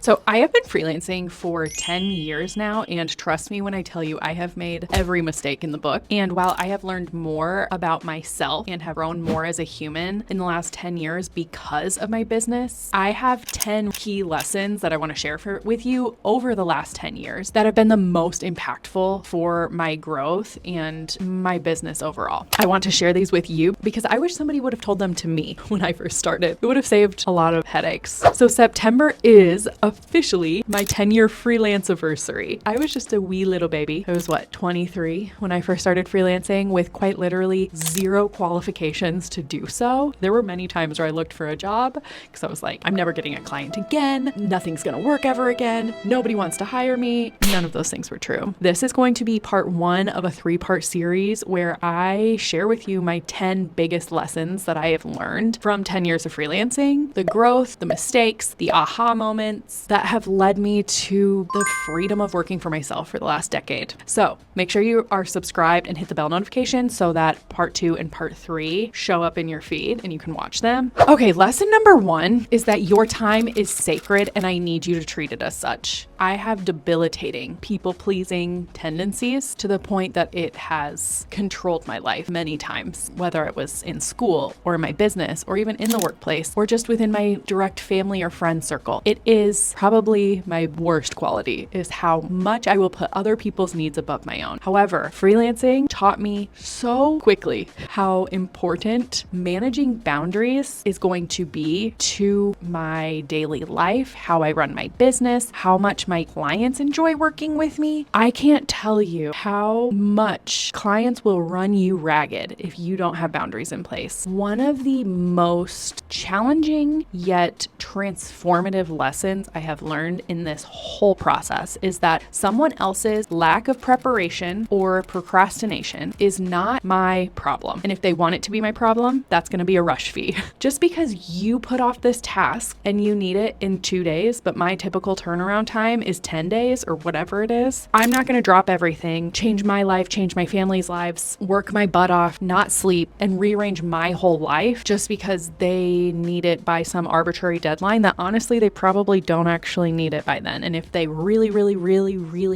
So I have been freelancing for 10 years now, and trust me when I tell you, I have made every mistake in the book. And while I have learned more about myself and have grown more as a human in the last 10 years because of my business, I have 10 key lessons that I want to share with you over the last 10 years that have been the most impactful for my growth and my business overall. I want to share these with you because I wish somebody would have told them to me when I first started. It would have saved a lot of headaches. So September is officially my 10-year freelance anniversary. I was just a wee little baby. I was 23 when I first started freelancing with quite literally zero qualifications to do so. There were many times where I looked for a job because I was like, I'm never getting a client again. Nothing's gonna work ever again. Nobody wants to hire me. None of those things were true. This is going to be part 1 of a 3-part series where I share with you my 10 biggest lessons that I have learned from 10 years of freelancing, the growth, the mistakes, the aha moments that have led me to the freedom of working for myself for the last decade. So make sure you are subscribed and hit the bell notification so that part 2 and part 3 show up in your feed and you can watch them. Okay, lesson number 1 is that your time is sacred and I need you to treat it as such. I have debilitating people-pleasing tendencies to the point that it has controlled my life many times, whether it was in school or in my business or even in the workplace or just within my direct family or friend circle. It is probably my worst quality, is how much I will put other people's needs above my own. However, freelancing taught me so quickly how important managing boundaries is going to be to my daily life, how I run my business, how much my clients enjoy working with me. I can't tell you how much clients will run you ragged if you don't have boundaries in place. One of the most challenging yet transformative lessons I have learned in this whole process is that someone else's lack of preparation or procrastination is not my problem. And if they want it to be my problem, that's going to be a rush fee. Just because you put off this task and you need it in 2 days, but my typical turnaround time is 10 days or whatever it is, I'm not going to drop everything, change my life, change my family's lives, work my butt off, not sleep, and rearrange my whole life just because they need it by some arbitrary deadline that honestly, they probably don't actually need it by then. And if they really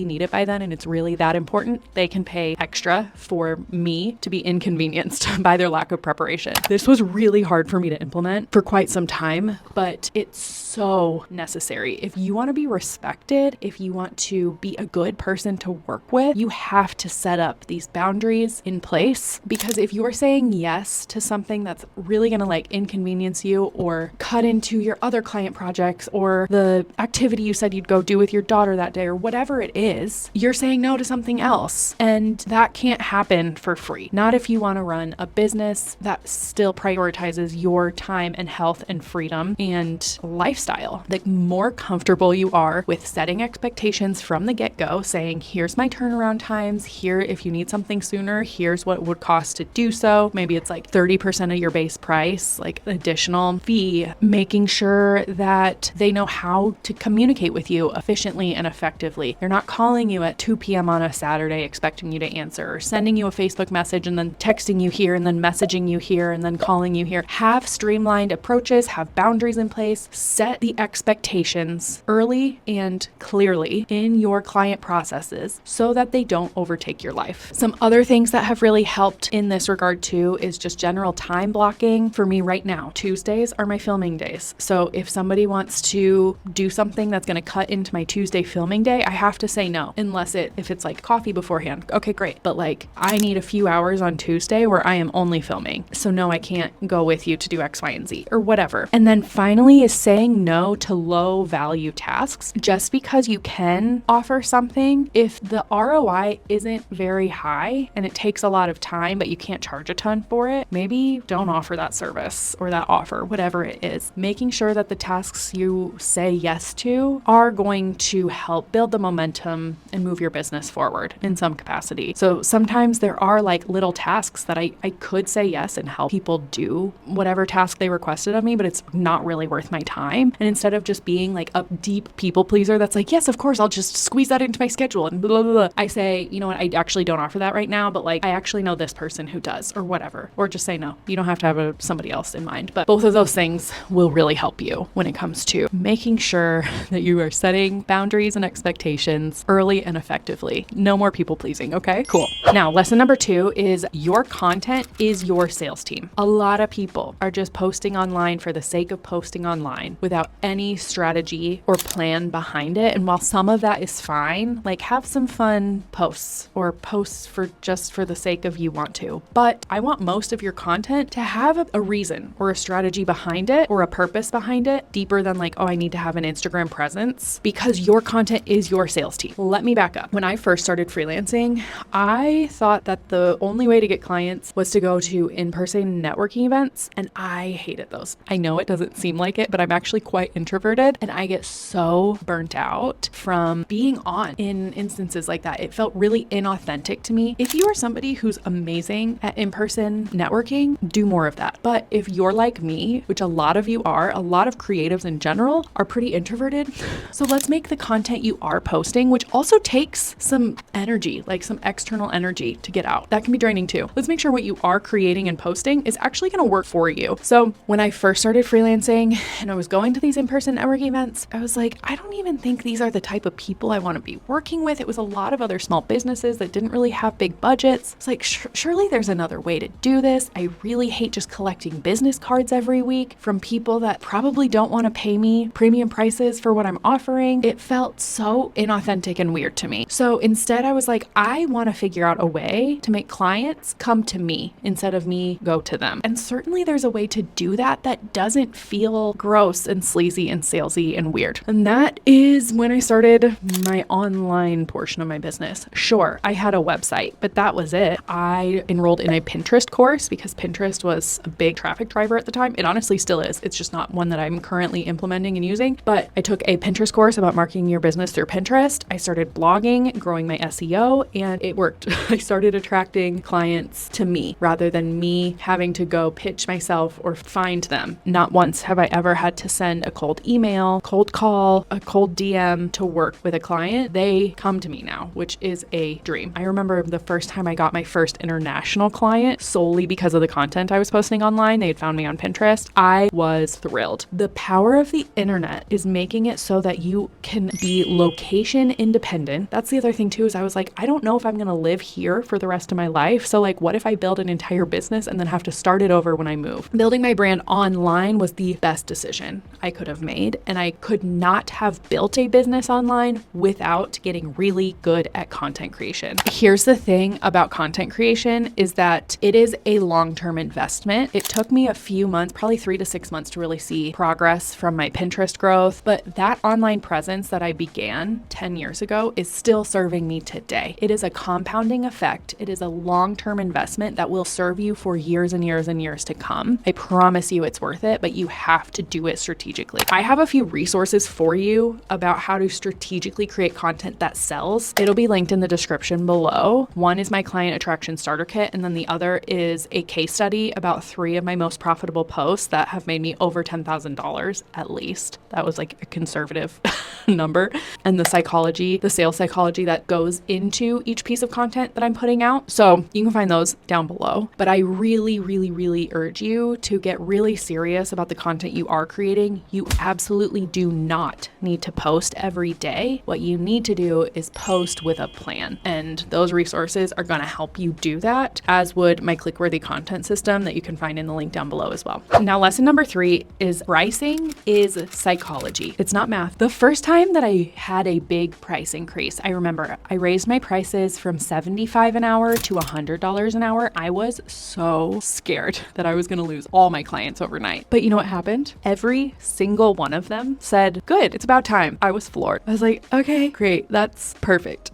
need it by then and it's really that important, they can pay extra for me to be inconvenienced by their lack of preparation. This was really hard for me to implement for quite some time, but it's so necessary. If you want to be respected, if you want to be a good person to work with, you have to set up these boundaries in place, because if you're saying yes to something that's really going to inconvenience you or cut into your other client projects or the activity you said you'd go do with your daughter that day or whatever it is, you're saying no to something else. And that can't happen for free. Not if you want to run a business that still prioritizes your time and health and freedom and lifestyle. The more comfortable you are with setting expectations from the get-go, saying, here's my turnaround times, here, if you need something sooner, here's what it would cost to do so. Maybe it's 30% of your base price, additional fee, making sure that they know how to communicate with you efficiently and effectively. They're not calling you at 2 p.m. on a Saturday expecting you to answer, or sending you a Facebook message and then texting you here and then messaging you here and then calling you here. Have streamlined approaches, have boundaries in place, set the expectations early and clearly in your client processes so that they don't overtake your life. Some other things that have really helped in this regard too is just general time blocking. For me right now, Tuesdays are my filming days. So if somebody wants to do something that's going to cut into my Tuesday filming day, I have to say no, unless if it's coffee beforehand. Okay, great. But I need a few hours on Tuesday where I am only filming. So no, I can't go with you to do X, Y, and Z or whatever. And then finally is saying no to low value tasks. Just because you can offer something, if the ROI isn't very high and it takes a lot of time, but you can't charge a ton for it, maybe don't offer that service or that offer, whatever it is. Making sure that the tasks you say yes to are going to help build the momentum and move your business forward in some capacity. So sometimes there are little tasks that I could say yes and help people do whatever task they requested of me, but it's not really worth my time. And instead of just being a deep people pleaser that's yes, of course, I'll just squeeze that into my schedule and blah, blah, blah, I say, you know what, I actually don't offer that right now, but I actually know this person who does or whatever. Or just say no. You don't have to have somebody else in mind. But both of those things will really help you when it comes to making sure sure that you are setting boundaries and expectations early and effectively. No more people pleasing, okay? Cool. Now, lesson number 2 is your content is your sales team. A lot of people are just posting online for the sake of posting online without any strategy or plan behind it. And while some of that is fine, like have some fun posts or posts for just for the sake of you want to. But I want most of your content to have a reason or a strategy behind it or a purpose behind it deeper than like, oh, I need to have an Instagram presence, because your content is your sales team. Let me back up. When I first started freelancing, I thought that the only way to get clients was to go to in-person networking events, and I hated those. I know it doesn't seem like it, but I'm actually quite introverted, and I get so burnt out from being on in instances like that. It felt really inauthentic to me. If you are somebody who's amazing at in-person networking, do more of that. But if you're like me, which a lot of you are, a lot of creatives in general are pretty introverted. So let's make the content you are posting, which also takes some energy, like some external energy to get out. That can be draining too. Let's make sure what you are creating and posting is actually going to work for you. So when I first started freelancing and I was going to these in-person networking events, I was like, I don't even think these are the type of people I want to be working with. It was a lot of other small businesses that didn't really have big budgets. It's like, surely there's another way to do this. I really hate just collecting business cards every week from people that probably don't want to pay me premium prices for what I'm offering. It felt so inauthentic and weird to me. So instead I was like, I want to figure out a way to make clients come to me instead of me go to them. And certainly there's a way to do that that doesn't feel gross and sleazy and salesy and weird. And that is when I started my online portion of my business. Sure, I had a website, but that was it. I enrolled in a Pinterest course because Pinterest was a big traffic driver at the time. It honestly still is. It's just not one that I'm currently implementing and using, but I took a Pinterest course about marketing your business through Pinterest. I started blogging, growing my SEO, and it worked. I started attracting clients to me rather than me having to go pitch myself or find them. Not once have I ever had to send a cold email, cold call, a cold DM to work with a client. They come to me now, which is a dream. I remember the first time I got my first international client solely because of the content I was posting online. They had found me on Pinterest. I was thrilled. The power of the internet is making it so that you can be location independent. That's the other thing too, is I was like, I don't know if I'm going to live here for the rest of my life. So like, what if I build an entire business and then have to start it over when I move? Building my brand online was the best decision I could have made. And I could not have built a business online without getting really good at content creation. Here's the thing about content creation is that it is a long-term investment. It took me a few months, probably 3 to 6 months to really see progress from my Pinterest growth. But that online presence that I began 10 years ago is still serving me today. It is a compounding effect. It is a long-term investment that will serve you for years and years and years to come. I promise you it's worth it, but you have to do it strategically. I have a few resources for you about how to strategically create content that sells. It'll be linked in the description below. One is my client attraction starter kit, and then the other is a case study about 3 of my most profitable posts that have made me over $10,000 at least. That was like a conservative number. And the sales psychology that goes into each piece of content that I'm putting out. So you can find those down below. But I really, really, really urge you to get really serious about the content you are creating. You absolutely do not need to post every day. What you need to do is post with a plan. And those resources are going to help you do that, as would my click-worthy content system that you can find in the link down below as well. Now, lesson number 3 is pricing is psychology. It's not math. The first time that I had a big price increase, I remember I raised my prices from $75 an hour to $100 an hour. I was so scared that I was going to lose all my clients overnight. But you know what happened? Every single one of them said, good, it's about time. I was floored. I was like, okay, great. That's perfect.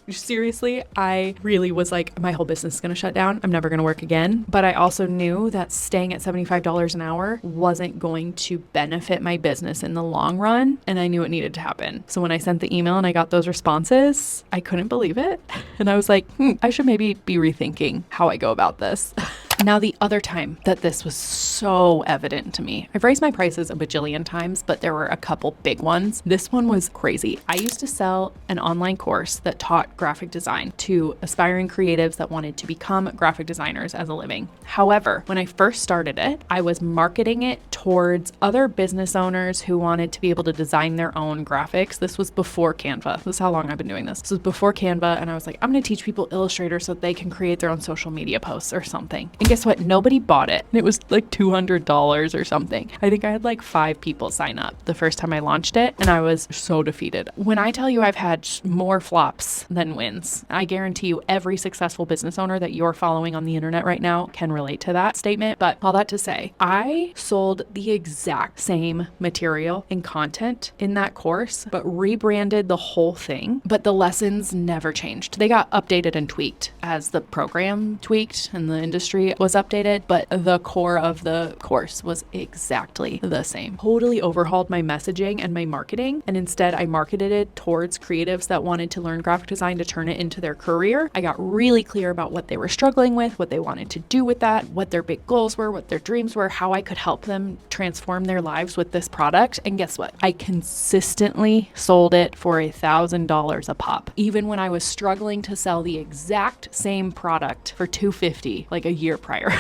Seriously, I really was like, my whole business is going to shut down. I'm never going to work again. But I also knew that staying at $75 an hour wasn't going to benefit my business in the long run. And I knew it needed to happen. So when I sent the email and I got those responses, I couldn't believe it. And I was like, I should maybe be rethinking how I go about this. Now, the other time that this was so evident to me, I've raised my prices a bajillion times, but there were a couple big ones. This one was crazy. I used to sell an online course that taught graphic design to aspiring creatives that wanted to become graphic designers as a living. However, when I first started it, I was marketing it towards other business owners who wanted to be able to design their own graphics. This was before Canva. This is how long I've been doing this. This was before Canva, and I was like, I'm going to teach people Illustrator so that they can create their own social media posts or something. And guess what? Nobody bought it. It was like $200 or something. I think I had like 5 people sign up the first time I launched it, and I was so defeated. When I tell you I've had more flops than wins, I guarantee you every successful business owner that you're following on the internet right now can relate to that statement. But all that to say, I sold the exact same material and content in that course, but rebranded the whole thing. But the lessons never changed. They got updated and tweaked as the program tweaked and the industry was updated, but the core of the course was exactly the same. Totally overhauled my messaging and my marketing, and instead I marketed it towards creatives that wanted to learn graphic design to turn it into their career. I got really clear about what they were struggling with, what they wanted to do with that, what their big goals were, what their dreams were, how I could help them transform their lives with this product. And guess what? I consistently sold it for $1,000 a pop, even when I was struggling to sell the exact same product for $250 like a year prior.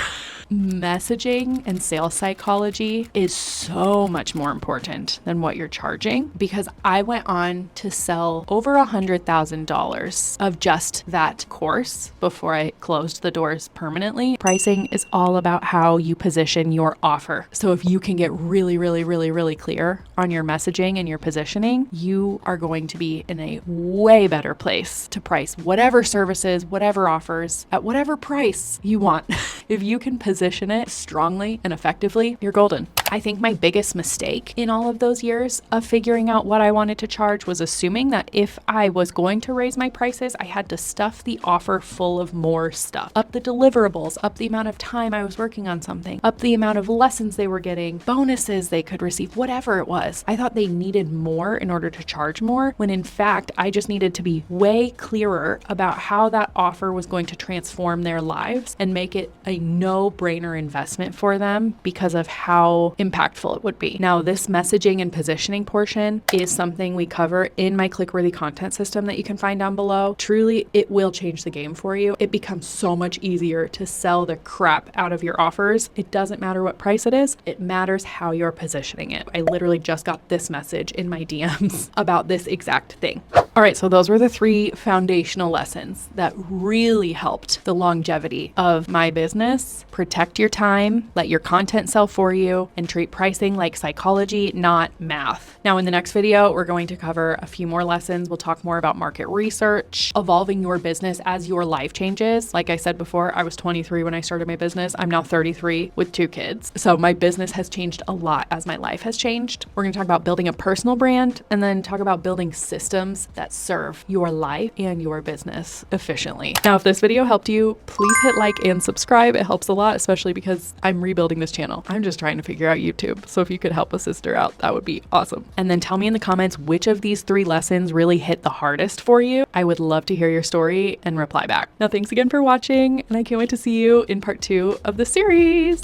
Messaging and sales psychology is so much more important than what you're charging, because I went on to sell over $100,000 of just that course before I closed the doors permanently. Pricing is all about how you position your offer. So if you can get really, really, really, really clear on your messaging and your positioning, you are going to be in a way better place to price whatever services, whatever offers at whatever price you want. If you can position it strongly and effectively, you're golden. I think my biggest mistake in all of those years of figuring out what I wanted to charge was assuming that if I was going to raise my prices, I had to stuff the offer full of more stuff. Up the deliverables, up the amount of time I was working on something, up the amount of lessons they were getting, bonuses they could receive, whatever it was. I thought they needed more in order to charge more, when in fact, I just needed to be way clearer about how that offer was going to transform their lives and make it a no-brainer investment for them because of how impactful it would be. Now, this messaging and positioning portion is something we cover in my click-worthy content system that you can find down below. Truly, it will change the game for you. It becomes so much easier to sell the crap out of your offers. It doesn't matter what price it is. It matters how you're positioning it. I literally just got this message in my DMs about this exact thing. All right, so those were the 3 foundational lessons that really helped the longevity of my business. Protect your time, let your content sell for you, and treat pricing like psychology, not math. Now, in the next video, we're going to cover a few more lessons. We'll talk more about market research, evolving your business as your life changes. Like I said before, I was 23 when I started my business. I'm now 33 with 2 kids. So my business has changed a lot as my life has changed. We're going to talk about building a personal brand, and then talk about building systems that serve your life and your business efficiently. Now, if this video helped you, please hit like and subscribe. It helps a lot, especially because I'm rebuilding this channel. I'm just trying to figure out YouTube. So if you could help a sister out, that would be awesome. And then tell me in the comments which of these 3 lessons really hit the hardest for you. I would love to hear your story and reply back. Now, thanks again for watching, and I can't wait to see you in part 2 of the series.